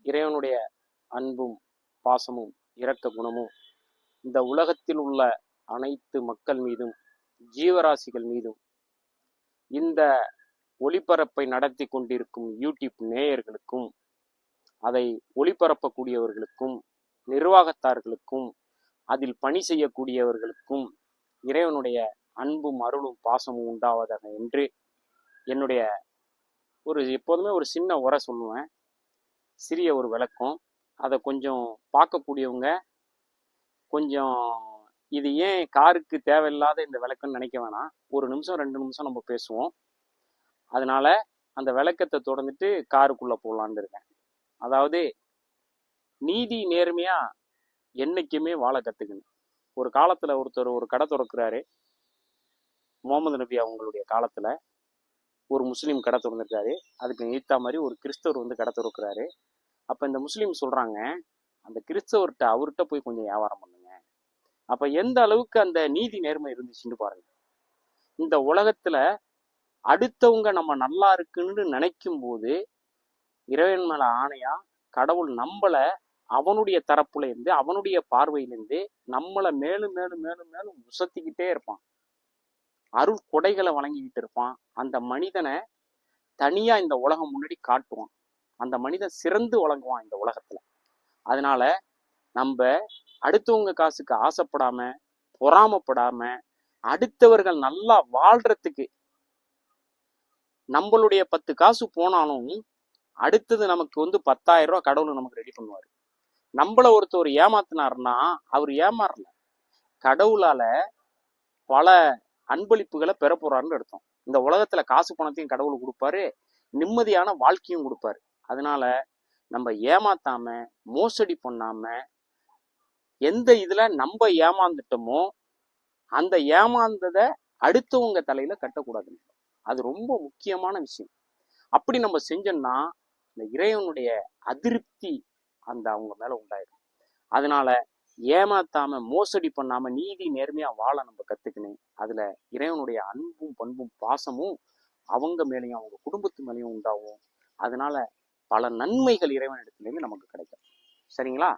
இறைவனுடைய அன்பும் பாசமும் இரக்க குணமும் இந்த உலகத்தில் உள்ள அனைத்து மக்கள் மீதும் ஜீவராசிகள் மீதும் இந்த ஒளிபரப்பை நடத்தி கொண்டிருக்கும் யூடியூப் நேயர்களுக்கும் அதை ஒளிபரப்பக்கூடியவர்களுக்கும் நிர்வாகத்தார்களுக்கும் அதில் பணி செய்யக்கூடியவர்களுக்கும் இறைவனுடைய அன்பும் அருளும் பாசமும் உண்டாவதாக என்று என்னுடைய எப்போதுமே ஒரு சின்ன உரை சொல்லுவேன், சிறிய ஒரு விளக்கம். அதை கொஞ்சம் பார்க்கக்கூடியவங்க கொஞ்சம் இது ஏன் காருக்கு தேவையில்லாத இந்த விளக்கம்னு நினைக்க வேணாம். 1 நிமிஷம் 2 நிமிஷம் நம்ம பேசுவோம். அதனால அந்த விளக்கத்தை தொடர்ந்துட்டு காருக்குள்ள போகலான்னு இருக்கேன். அதாவது நீதி நேர்மையா என்னைக்குமே வாழ கத்துக்கணும். ஒரு காலத்துல ஒருத்தர் ஒரு கடை திறக்கிறாரு. முகமது நபி அவங்களுடைய காலத்துல ஒரு முஸ்லீம் கடை திறந்திருக்காரு. அதுக்கு நீத்தா மாதிரி ஒரு கிறிஸ்தவர் வந்து கடை திறக்கிறாரு. அப்ப இந்த முஸ்லீம் சொல்றாங்க, அந்த கிறிஸ்தவர்கிட்ட அவர்கிட்ட போய் கொஞ்சம் வியாபாரம் பண்ணுங்க. அப்ப எந்த அளவுக்கு அந்த நீதி நேர்மை இருந்துச்சுன்னு பாருங்க. இந்த உலகத்துல அடுத்தவங்க நம்ம நல்லா இருக்குன்னு நினைக்கும் போது இறைவன் மேல ஆணையா கடவுள் நம்மள அவனுடைய தரப்புல இருந்து அவனுடைய பார்வையிலிருந்து நம்மளை மேலும் மேலும் மேலும் மேலும் உசத்திக்கிட்டே இருப்பான். அருள் கொடைகளை வழங்கிக்கிட்டு இருப்பான். அந்த மனிதனை தனியா இந்த உலகம் முன்னாடி காட்டுவான். அந்த மனிதன் சிறந்து வழங்குவான் இந்த உலகத்துல. அதனால நம்ம அடுத்தவங்க காசுக்கு ஆசைப்படாம பொறாமப்படாம அடுத்தவர்கள் நல்லா வாழ்றதுக்கு நம்மளுடைய 10 காசு போனாலும் அடுத்தது நமக்கு வந்து 10,000 ரூபாய் கடவுள் நமக்கு ரெடி பண்ணுவாரு. நம்மள ஒருத்தர் ஏமாத்தினாருன்னா அவர் ஏமாறல, கடவுளால பல அன்பளிப்புகளை பெற போறாருன்னு அர்த்தம். இந்த உலகத்துல காசு பணத்தையும் கடவுள் கொடுப்பாரு, நிம்மதியான வாழ்க்கையும் கொடுப்பாரு. அதனால நம்ம ஏமாத்தாம மோசடி பண்ணாம எந்த இதுல நம்ம ஏமாந்துட்டோமோ அந்த ஏமாந்ததை அடுத்தவங்க தலையில கட்டக்கூடாது. அது ரொம்ப முக்கியமான விஷயம். அப்படி நம்ம செஞ்சோம்னா இந்த இறைவனுடைய அதிருப்தி அந்த அவங்க மேல உண்டாயிடும். அதனால ஏமாத்தாம மோசடி பண்ணாம நீதி நேர்மையா வாழ நம்ம கத்துக்கணும். அதுல இறைவனுடைய அன்பும் பண்பும் பாசமும் அவங்க மேலேயும் அவங்க குடும்பத்து மேலேயும் உண்டாகும். அதனால பல நன்மைகள் இறைவன் இடத்துலேருந்து நமக்கு கிடைக்கும். சரிங்களா?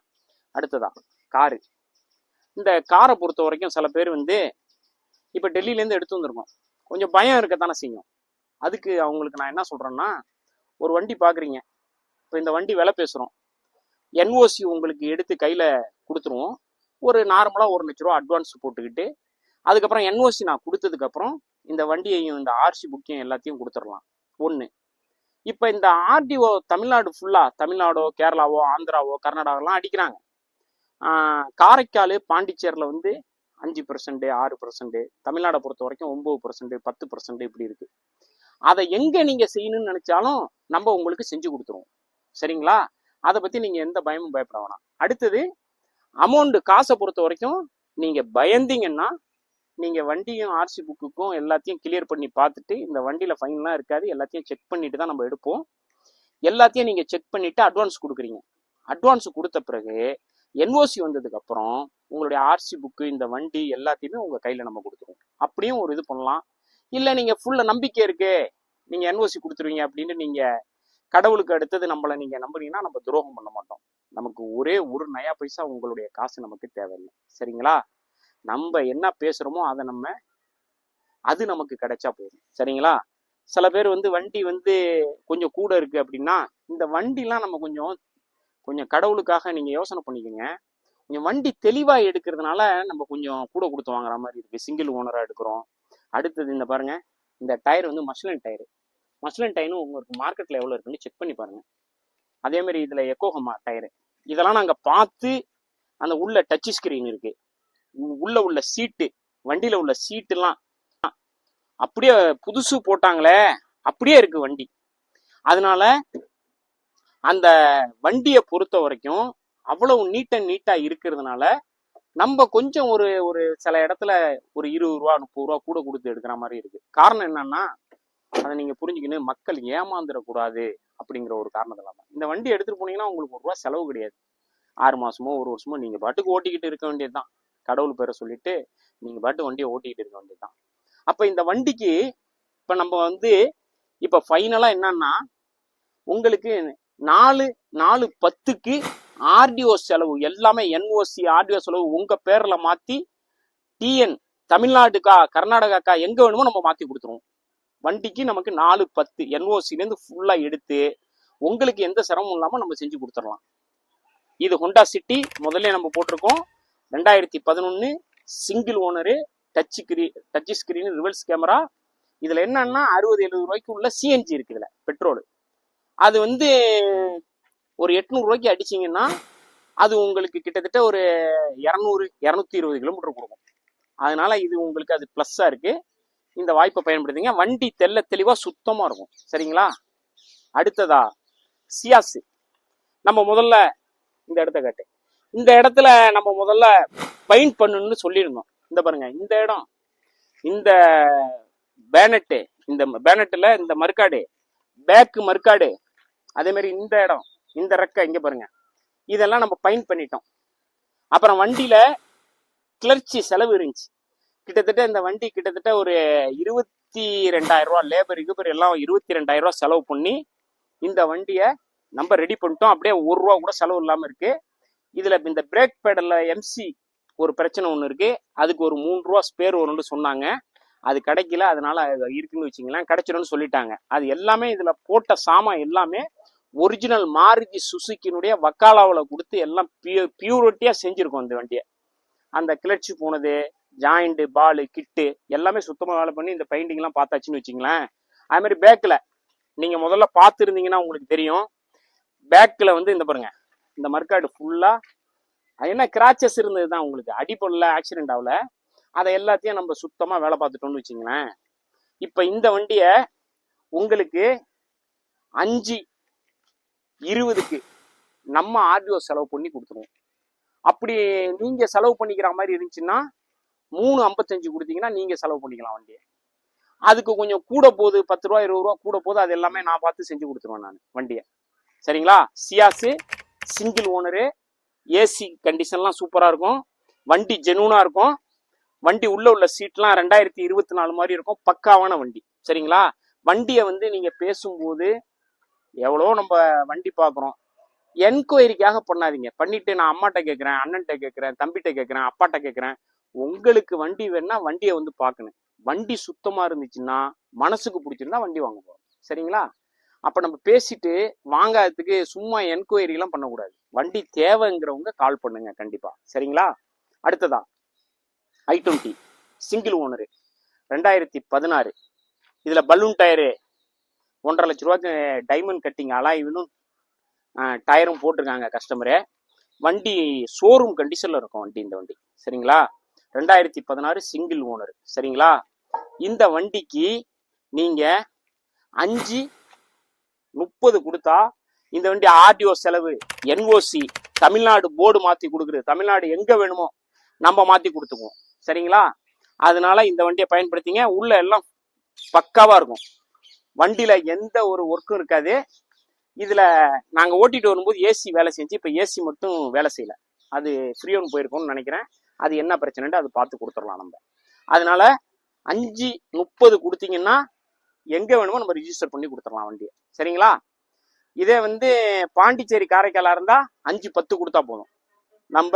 அடுத்ததா காரு. இந்த காரை பொறுத்த வரைக்கும் சில பேர் வந்து இப்ப டெல்லியிலேருந்து எடுத்து வந்திருக்கோம், கொஞ்சம் பயம் இருக்கத்தானே செய்யும். அதுக்கு அவங்களுக்கு நான் என்ன சொல்றேன்னா, ஒரு வண்டி பாக்குறீங்க, இப்போ இந்த வண்டி விலை பேசுறோம், என்ஓசி உங்களுக்கு எடுத்து கையில கொடுத்துருவோம். ஒரு நார்மலா 1 லட்ச ரூபா அட்வான்ஸ் போட்டுக்கிட்டு அதுக்கப்புறம் என்ஓசி நான் கொடுத்ததுக்கு அப்புறம் இந்த வண்டியையும் இந்த ஆர்சி புக்கையும் எல்லாத்தையும் கொடுத்துடலாம். ஒண்ணு. இப்ப இந்த ஆர்டிஓ தமிழ்நாடு ஃபுல்லா, தமிழ்நாடோ கேரளாவோ ஆந்திராவோ கர்நாடகாலாம் அடிக்கிறாங்க. காரைக்கால் பாண்டிச்சேரியில் வந்து 5%, 6%, தமிழ்நாடை பொறுத்த வரைக்கும் 9%, 10% இப்படி இருக்கு. அதை எங்க நீங்க செய்யணும்னு நினைச்சாலும் நம்ம உங்களுக்கு செஞ்சு கொடுத்துருவோம். சரிங்களா? அதை பத்தி நீங்க எந்த பயமும் பயப்பட வேணாம். அடுத்தது அமௌண்ட், காசை பொறுத்த வரைக்கும் நீங்க பயந்தீங்கன்னா நீங்க வண்டியும் ஆர்சி புக்குக்கும் எல்லாத்தையும் கிளியர் பண்ணி பார்த்துட்டு இந்த வண்டியில ஃபைன்லாம் இருக்காது, எல்லாத்தையும் செக் பண்ணிட்டு தான் நம்ம எடுப்போம். எல்லாத்தையும் நீங்க செக் பண்ணிட்டு அட்வான்ஸ் கொடுக்குறீங்க. அட்வான்ஸ் கொடுத்த பிறகு என்ஓசி வந்ததுக்கு அப்புறம் உங்களுடைய ஆர்சி புக்கு இந்த வண்டி எல்லாத்தையுமே உங்க கையில நம்ம கொடுத்துருவோம். அப்படியும் ஒரு இது பண்ணலாம். இல்ல நீங்க ஃபுல்ல நம்பிக்கை இருக்கு, நீங்க என்ஓசி கொடுத்துருவீங்க அப்படின்னு நீங்க கடவுளுக்கு அடுத்தது நம்மளை நீங்க நம்புறீங்கன்னா நம்ம துரோகம் பண்ண மாட்டோம். நமக்கு ஒரே 1 நயா பைசா உங்களுடைய காசு நமக்கு தேவையில்லை. சரிங்களா? நம்ம என்ன பேசுறோமோ அதை அது நமக்கு கிடைச்சா போதும். சரிங்களா? சில பேர் வந்து வண்டி வந்து கொஞ்சம் கூட இருக்கு அப்படின்னா இந்த வண்டிலாம் நம்ம கொஞ்சம் கடவுளுக்காக நீங்க யோசனை பண்ணிக்கோங்க. கொஞ்சம் வண்டி தெளிவா எடுக்கிறதுனால நம்ம கொஞ்சம் கூட கொடுத்து வாங்குற மாதிரி இருக்கு. சிங்கிள் ஓனரா எடுக்கிறோம். அடுத்தது இந்த பாருங்க, இந்த டயர் வந்து மஷ்லின் டயரு. மஷ்லின் டயரும் உங்களுக்கு மார்க்கெட்ல எவ்வளவு இருக்குன்னு செக் பண்ணி பாருங்க. அதே மாதிரி இதுல எக்கோஹமா டயரு, இதெல்லாம் நாங்க பார்த்து அந்த உள்ள டச் ஸ்கிரீன் இருக்கு, உள்ள சீட்டு, வண்டியில உள்ள சீட்டுலாம் அப்படியே புதுசு போட்டாங்களே அப்படியே இருக்கு வண்டி. அதனால அந்த வண்டியை பொறுத்த வரைக்கும் அவ்வளவு நீட்டா இருக்கிறதுனால நம்ம கொஞ்சம் ஒரு சில இடத்துல ஒரு 20 ரூபா 30 ரூபா கூட கொடுத்து எடுக்கிற மாதிரி இருக்கு. காரணம் என்னன்னா அதை நீங்க புரிஞ்சுக்கணும், மக்கள் ஏமாந்துடக்கூடாது அப்படிங்கிற ஒரு காரணத்துல தான். இந்த வண்டி எடுத்துட்டு போனீங்கன்னா உங்களுக்கு 1 ரூபா செலவு கிடையாது. 6 மாசமோ 1 வருஷமோ நீங்க பாட்டுக்கு ஓட்டிக்கிட்டு இருக்க வேண்டியதுதான். கடவுள் பேரை சொல்லிட்டு நீங்க பாட்டு வண்டியை ஓட்டிக்கிட்டு இருக்க வேண்டியதுதான். அப்ப இந்த வண்டிக்கு இப்ப நம்ம வந்து இப்ப ஃபைனலா என்னன்னா உங்களுக்கு 4/10க்கு ஆர்டிஓ செலவு எல்லாமே என்ஓசி ஆர்டிஓ செலவு உங்க பேர்ல மாத்தி டிஎன் தமிழ்நாடுக்கா கர்நாடகாக்கா எங்க வேணுமோ நம்ம மாத்தி கொடுத்துருவோம். வண்டிக்கு நமக்கு 4/10 என்ஓசிலேருந்து ஃபுல்லா எடுத்து உங்களுக்கு எந்த சிரமமும் இல்லாம நம்ம செஞ்சு கொடுத்துடலாம். இது ஹோண்டா சிட்டி முதல்ல நம்ம போட்டிருக்கோம். 2011 single owner, touch screen, reverse camera. இதுல என்னன்னா 60-70 ரூபாய்க்கு உள்ள சிஎன்ஜி இருக்கு. இதுல பெட்ரோல் அது வந்து ஒரு 800 ரூபாய்க்கு அடிச்சிங்கன்னா அது உங்களுக்கு கிட்டத்தட்ட ஒரு 200-220 கிலோமீட்டர் கொடுக்கும். அதனால இது உங்களுக்கு அது பிளஸ்ஸா இருக்கு. இந்த வாய்ப்பை பயன்படுத்திங்க. வண்டி தெல்ல தெளிவா சுத்தமா இருக்கும். சரிங்களா? அடுத்ததா சியாஸ். நம்ம முதல்ல இந்த இடத்த காட்டு. இந்த இடத்துல நம்ம முதல்ல பெயிண்ட் பண்ணணும்னு சொல்லியிருந்தோம். இந்த பாருங்க, இந்த இடம், இந்த பேனட்டு, இந்த பேனட்டுல இந்த மறுக்காடு, பேக்கு மறுக்காடு, அதே மாதிரி இந்த இடம், இந்த ரெக்கை இங்க பாருங்க, இதெல்லாம் நம்ம பெயிண்ட் பண்ணிட்டோம். அப்புறம் வண்டியில கிளர்ச்சி செலவு இருந்துச்சு. கிட்டத்தட்ட இந்த வண்டி கிட்டத்தட்ட ஒரு 22,000 ரூபா லேபர் எல்லாம் 22,000 ரூபா செலவு பண்ணி இந்த வண்டியை நம்ம ரெடி பண்ணிட்டோம். அப்படியே 1 ரூபா கூட செலவு இல்லாம இருக்கு. இதுல இந்த பிரேக் பேடல்ல எம்சி ஒரு பிரச்சனை ஒண்ணு இருக்கு. அதுக்கு ஒரு 3 ரூபா ஸ்பேர் வரும்னு சொன்னாங்க. அது கிடைக்கல. அதனால இருக்குன்னு வச்சுங்களேன். கிடைச்சிடும்னு சொல்லிட்டாங்க. அது எல்லாமே இதுல போட்ட சாமான் எல்லாமே ஒரிஜினல் மாருதி சுசுக்கினுடைய வக்காலாவில் கொடுத்து எல்லாம் பியூரிட்டியா செஞ்சிருக்கோம் இந்த வண்டியை. அந்த கிளர்ச்சி போனது, ஜாயிண்ட், பாலு, கிட்டு எல்லாமே சுத்தமாக வேலை பண்ணி இந்த பெயிண்டிங் எல்லாம் பார்த்தாச்சுன்னு வச்சுங்களேன். அது மாதிரி பேக்கில் நீங்க முதல்ல பார்த்துருந்தீங்கன்னா உங்களுக்கு தெரியும். பேக்கில் வந்து இந்த பாருங்க, இந்த மர்க்காடு ஃபுல்லா என்ன கிராச்சஸ் இருந்தது தான். உங்களுக்கு அடிப்படல, ஆக்சிடென்ட் ஆகல. அதை எல்லாத்தையும் நம்ம சுத்தமா வேலை பார்த்துட்டோம்னு வச்சுங்களேன். இப்ப இந்த வண்டிய உங்களுக்கு 5/20க்கு நம்ம ஆர்டிஓ செலவு பண்ணி கொடுத்துருவோம். அப்படி நீங்க செலவு பண்ணிக்கிற மாதிரி இருந்துச்சுன்னா 3/55 கொடுத்தீங்கன்னா நீங்க செலவு பண்ணிக்கலாம் வண்டியை. அதுக்கு கொஞ்சம் கூட போகுது, 10 ரூபா 20 ரூபா கூட போகுது. அது எல்லாமே நான் பார்த்து செஞ்சு கொடுத்துருவேன் நான் வண்டியை. சரிங்களா? சியாஸ் சிங்கிள் ஓனரு, ஏசி கண்டிஷன்லாம் சூப்பரா இருக்கும். வண்டி ஜெனூனா இருக்கும். வண்டி உள்ள சீட்லாம் 2024 மாதிரி இருக்கும். பக்காவான வண்டி. சரிங்களா? வண்டியை வந்து நீங்க பேசும்போது எவ்வளோ நம்ம வண்டி பார்க்குறோம், என்கொயரிக்காக பண்ணாதீங்க. பண்ணிட்டு நான் அம்மாட்ட கேட்குறேன், அண்ணன்ட்ட கேட்குறேன், தம்பிட்ட கேட்குறேன், அப்பாட்ட கேட்குறேன். உங்களுக்கு வண்டி வேணா வண்டியை வந்து பார்க்கணும். வண்டி சுத்தமா இருந்துச்சுன்னா, மனசுக்கு பிடிச்சிருந்தா வண்டி வாங்க போறோம். சரிங்களா? அப்ப நம்ம பேசிட்டு வாங்காததுக்கு சும்மா என்கொயரி எல்லாம் பண்ணக்கூடாது. வண்டி தேவைங்கிறவங்க கால் பண்ணுங்க கண்டிப்பா. சரிங்களா? அடுத்ததா i20 சிங்கிள் ஓனரு 2016. இதுல பலூன் டயரு 1.5 லட்ச ரூபாய்க்கு டைமண்ட் கட்டிங் அலாய்வினும் டயரும் போட்டிருக்காங்க கஸ்டமரு. வண்டி ஷோரூம் கண்டிஷன்ல இருக்கும் வண்டி. இந்த வண்டி சரிங்களா? 2016 சிங்கிள் ஓனர். சரிங்களா? இந்த வண்டிக்கு நீங்க 5/30 கொடுத்தா இந்த வண்டி ஆர்டிஓ செலவு, என்ஓசி, தமிழ்நாடு போர்டு மாத்தி கொடுக்குறது, தமிழ்நாடு எங்க வேணுமோ நம்ம மாத்தி கொடுத்துக்குவோம். சரிங்களா? அதனால இந்த வண்டியை பயன்படுத்திங்க. உள்ள எல்லாம் பக்காவா இருக்கும். வண்டியில எந்த ஒரு ஒர்க்கும் இருக்காது. இதுல நாங்க ஓட்டிட்டு வரும்போது ஏசி வேலை செஞ்சு, இப்ப ஏசி மட்டும் வேலை செய்யல. அது ஃப்ரீ ஒன் போயிருக்கும்னு நினைக்கிறேன். அது என்ன பிரச்சனைன்னு அது பார்த்து கொடுத்துடலாம் நம்ம. அதனால 5/30 கொடுத்தீங்கன்னா எங்க வேணுமோ நம்ம ரிஜிஸ்டர் பண்ணி கொடுத்துடலாம் வண்டியை. சரிங்களா? இதே வந்து பாண்டிச்சேரி காரைக்காலா இருந்தா 5/10 கொடுத்தா போதும், நம்ம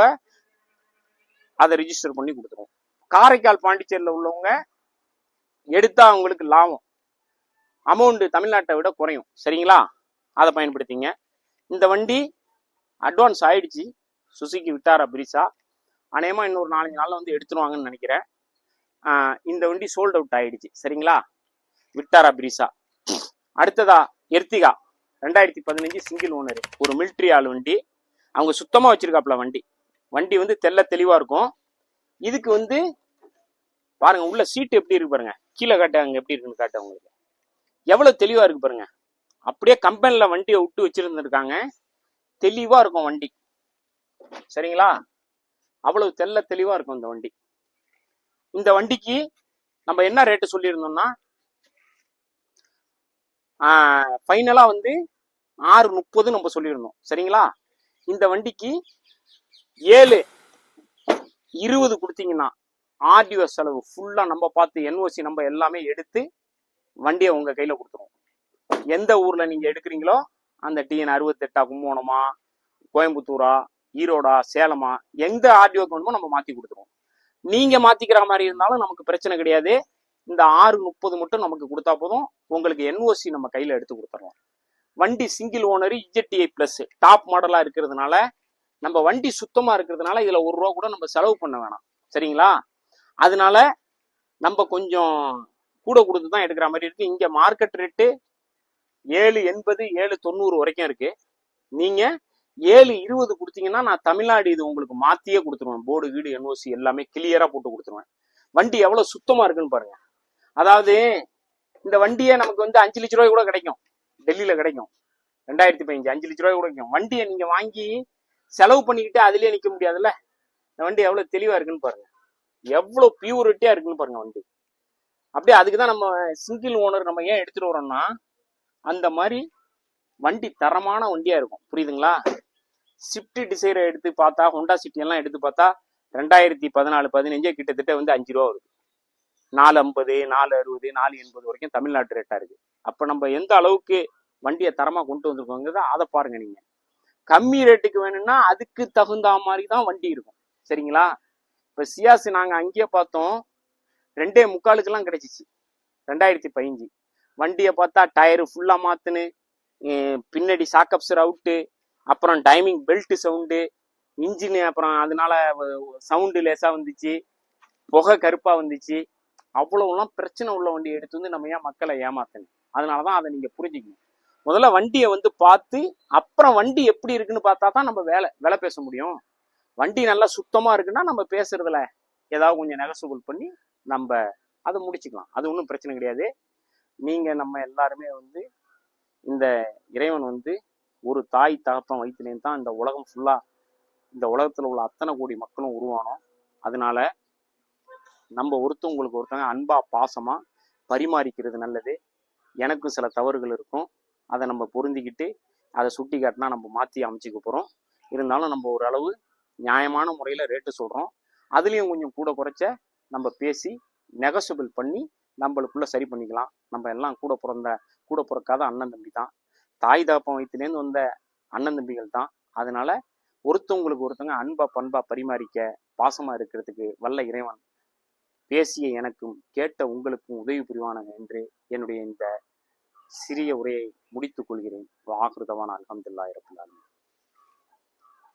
அதை ரிஜிஸ்டர் பண்ணி கொடுத்துருவோம். காரைக்கால் பாண்டிச்சேரியில உள்ளவங்க எடுத்தா அவங்களுக்கு லாபம், அமௌண்ட் தமிழ்நாட்டை விட குறையும். சரிங்களா? அதை பயன்படுத்திங்க. இந்த வண்டி அட்வான்ஸ் ஆயிடுச்சு. சுசுகி விட்டாரா பிரிசா அநேகமா இன்னொரு 4-5 நாள்ல வந்து எடுத்துருவாங்கன்னு நினைக்கிறேன். இந்த வண்டி சோல்ட் அவுட் ஆயிடுச்சு. சரிங்களா? விட்டாரா பிரிசா. அடுத்ததா எர்த்திகா 2015 சிங்கிள் ஓனர், ஒரு மிலிட்ரி ஆள் வண்டி. அவங்க சுத்தமா வச்சிருக்காப்ல வண்டி. வண்டி வந்து தெல்ல தெளிவா இருக்கும். இதுக்கு வந்து பாருங்க உள்ள சீட்டு எப்படி இருக்கு பாருங்க. கீழே காட்ட அங்க எப்படி இருக்குன்னு காட்ட உங்களுக்கு. எவ்வளவு தெளிவா இருக்கு பாருங்க. அப்படியே கம்பெனில வண்டியை விட்டு வச்சிருந்துருக்காங்க. தெளிவா இருக்கும் வண்டி. சரிங்களா? அவ்வளவு தெல்ல தெளிவா இருக்கும் இந்த வண்டி. இந்த வண்டிக்கு நம்ம என்ன ரேட்டு சொல்லியிருந்தோம்னா, ஃபைனலா வந்து 6/30 நம்ம சொல்லியிருந்தோம். சரிங்களா? இந்த வண்டிக்கு 7/20 கொடுத்தீங்கன்னா ஆர்டிஓ செலவு ஃபுல்லா நம்ம பார்த்து, என்ஓசி நம்ம எல்லாமே எடுத்து வண்டியை உங்க கையில கொடுத்துருவோம். எந்த ஊர்ல நீங்க எடுக்கிறீங்களோ அந்த டிஎன் 68 கும்போணமா, கோயம்புத்தூரா, ஈரோடா, சேலமா, எந்த ஆர்டிஓக்கு வேணுமோ நம்ம மாற்றி கொடுத்துருவோம். நீங்கள் மாற்றிக்கிற மாதிரி இருந்தாலும் நமக்கு பிரச்சனை கிடையாது. இந்த 630 மட்டும் நமக்கு கொடுத்தா போதும், உங்களுக்கு என்ஓசி நம்ம கையில் எடுத்து கொடுத்துடலாம். வண்டி சிங்கிள் ஓனர் இஜெட்டிஐ ப்ளஸ் டாப் மாடலாக இருக்கிறதுனால, நம்ம வண்டி சுத்தமாக இருக்கிறதுனால இதில் ₹1 கூட நம்ம செலவு பண்ண வேணாம். சரிங்களா? அதனால நம்ம கொஞ்சம் கூட கொடுத்து தான் எடுக்கிற மாதிரி இருக்கு. இங்கே மார்க்கெட் ரேட்டு 780, 790 வரைக்கும் இருக்கு. நீங்கள் 720 கொடுத்தீங்கன்னா நான் தமிழ்நாடு இது உங்களுக்கு மாற்றியே கொடுத்துருவேன். போர்டு வீடு என்ஓசி எல்லாமே கிளியராக போட்டு கொடுத்துருவேன். வண்டி எவ்வளோ சுத்தமாக இருக்குன்னு பாருங்க. அதாவது இந்த வண்டியை நமக்கு வந்து 5 லட்ச ரூபாய் கூட கிடைக்கும், டெல்லியில் கிடைக்கும். 2015 5 லட்ச ரூபாய் கூட கிடைக்கும். வண்டியை நீங்கள் வாங்கி செலவு பண்ணிக்கிட்டு அதுலேயே நிற்க முடியாதுல்ல. இந்த வண்டி எவ்வளோ தெளிவாக இருக்குன்னு பாருங்க, எவ்வளோ பியூரிட்டியாக இருக்குன்னு பாருங்க வண்டி. அப்படியே அதுக்கு தான் நம்ம சிங்கிள் ஓனர் நம்ம ஏன் எடுத்துகிட்டு வரோம்னா, அந்த மாதிரி வண்டி தரமான வண்டியாக இருக்கும். புரியுதுங்களா? ஸ்விஃப்ட் டிசைரை எடுத்து பார்த்தா, ஹோண்டா சிட்டி எல்லாம் எடுத்து பார்த்தா 2014-15 கிட்டத்தட்ட வந்து ₹5 வருது. 450, 460, 480 வரைக்கும் தமிழ்நாட்டு ரேட்டாக இருக்குது. அப்போ நம்ம எந்த அளவுக்கு வண்டியை தரமாக கொண்டு வந்திருக்கோங்கிறத அதை பாருங்க. நீங்கள் கம்மி ரேட்டுக்கு வேணும்னா அதுக்கு தகுந்த மாதிரி தான் வண்டி இருக்கும். சரிங்களா? இப்போ சியாஸ் நாங்கள் அங்கேயே பார்த்தோம், 2.25 கிடைச்சிச்சு 2015. வண்டியை பார்த்தா டயரு ஃபுல்லாக மாற்றுன்னு, பின்னாடி சாக்கப்சர் அவுட்டு, அப்புறம் டைமிங் பெல்ட் சவுண்டு, இன்ஜின் அப்புறம் அதனால சவுண்டு லேசாக வந்துச்சு, புகை கருப்பாக வந்துச்சு. அவ்வளோலாம் பிரச்சனை உள்ள வண்டி எடுத்து வந்து நம்ம ஏன் மக்களை ஏமாத்தணும்? அதனால தான் அதை நீங்கள் புரிஞ்சுக்கணும். முதல்ல வண்டியை வந்து பார்த்து அப்புறம் வண்டி எப்படி இருக்குன்னு பார்த்தா தான் நம்ம வேலை பேச முடியும். வண்டி நல்லா சுத்தமாக இருக்குன்னா நம்ம பேசுறதுல ஏதாவது கொஞ்சம் நெகசபிள் பண்ணி நம்ம அதை முடிச்சுக்கலாம். அது ஒன்றும் பிரச்சனை கிடையாது. நீங்கள் நம்ம எல்லாருமே வந்து இந்த இறைவன் வந்து ஒரு தாய் தகப்பன் வயிற்றுலேயும் தான் இந்த உலகம் ஃபுல்லாக, இந்த உலகத்தில் உள்ள அத்தனை கோடி மக்களும் உருவானோம். அதனால நம்ம ஒருத்தவங்களுக்கு ஒருத்தவங்க அன்பா பாசமா பரிமாறிக்கிறது நல்லது. எனக்கும் சில தவறுகள் இருக்கும், அதை நம்ம பொருந்திக்கிட்டு அதை சுட்டி காட்டினா நம்ம மாற்றி அமைச்சிக்க போகிறோம். இருந்தாலும் நம்ம ஒரு அளவு நியாயமான முறையில் ரேட்டு சொல்கிறோம். அதுலேயும் கொஞ்சம் கூட குறைச்ச நம்ம பேசி நெகசபிள் பண்ணி நம்மளுக்குள்ள சரி பண்ணிக்கலாம். நம்ம எல்லாம் கூட பிறக்காத அண்ணன் தம்பி தான், தாய் தாப்பம் வயிற்றுலேருந்து வந்த அண்ணன் தம்பிகள் தான். அதனால ஒருத்தவங்களுக்கு ஒருத்தவங்க அன்பா பண்பா பரிமாறிக்க பாசமாக இருக்கிறதுக்கு வல்ல இறைவன் பேசிய எனக்கும் கேட்ட உங்களுக்கும் உதவி புரிவானாக என்று என்னுடைய இந்த சிறிய உரையை முடித்துக் கொள்கிறேன். வாகிருதவான் அல்ஹம்துலில்லாஹி ரப்பில் ஆலமீன்.